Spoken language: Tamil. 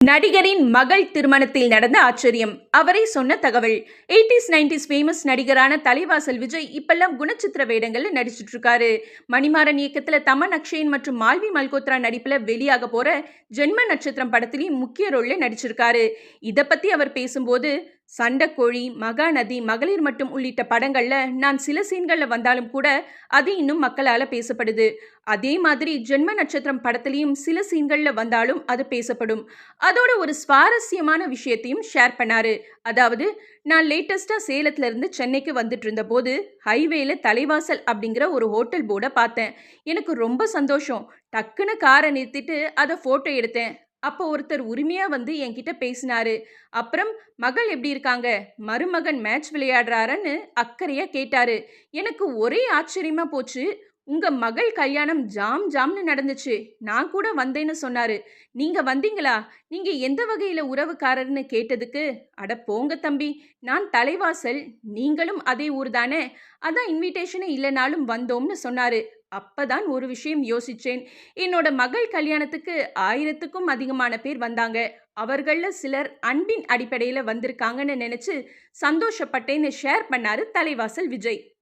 நடிகரின் மகள் திருமணத்தில் நடந்த ஆச்சரியம். அவரே சொன்ன தகவல். 80s 90s ஃபேமஸ் நடிகரான தலைவாசல் விஜய் இப்பெல்லாம் குணச்சித்திர வேடங்கள்ல நடிச்சிட்டு இருக்காரு. மணிமாறன் இயக்கத்துல தமன் அக்ஷயன் மற்றும் மால்வி மல்கோத்ரா நடிப்புல வெளியாக போற ஜென்ம நட்சத்திரம் படத்திலையும் முக்கிய ரோல்ல நடிச்சிருக்காரு. இத பத்தி அவர் பேசும்போது, சண்டக்கோழி, மகாநதி, மகளிர் மட்டும் உள்ளிட்ட படங்கள்ல நான் சில சீன்கள்ல வந்தாலும் கூட அது இன்னும் மக்களால பேசப்படுது. அதே மாதிரி ஜென்ம நட்சத்திரம் படத்திலையும் சில சீன்கள்ல வந்தாலும் அது பேசப்படும். அதோட ஒரு சுவாரஸ்யமான விஷயத்தையும் ஷேர் பண்ணாரு. அதாவது, நான் லேட்டஸ்டா சேலத்துல இருந்து சென்னைக்கு வந்துட்டு இருந்தபோது ஹைவேல தலைவாசல் அப்படிங்கிற ஒரு ஹோட்டல் போர்டை பார்த்தேன். எனக்கு ரொம்ப சந்தோஷம். டக்குன்னு காரை நிறுத்திட்டு அதை போட்டோ எடுத்தேன். அப்போ ஒருத்தர் உரிமையா வந்து என்கிட்ட பேசினாரு. அப்புறம் மகள் எப்படி இருக்காங்க, மருமகன் மேட்ச் விளையாடுறாருன்னு அக்கறையா கேட்டாரு. எனக்கு ஒரே ஆச்சரியமா போச்சு. உங்க மகள் கல்யாணம் ஜாம் ஜாம்னு நடந்துச்சு. நான் கூட வந்தேன்னு சொன்னாரு. நீங்க வந்தீங்களா? நீங்க எந்த வகையில உறவுக்காரர்னு கேட்டதுக்கு, அட போங்க தம்பி, நான் தலைவாசல், நீங்களும் அதே ஊர் தானே, அதான் இன்விடேஷனே இல்லைனாலும் வந்தோம்னு சொன்னாரு. அப்பதான் ஒரு விஷயம் யோசிச்சேன். என்னோட மகள் கல்யாணத்துக்கு 1000க்கும் அதிகமான பேர் வந்தாங்க. அவர்கள்ல சிலர் அன்பின் அடிப்படையில வந்திருக்காங்கன்னு நினைச்சு சந்தோஷப்பட்டேன்னு ஷேர் பண்ணாரு தலைவாசல் விஜய்.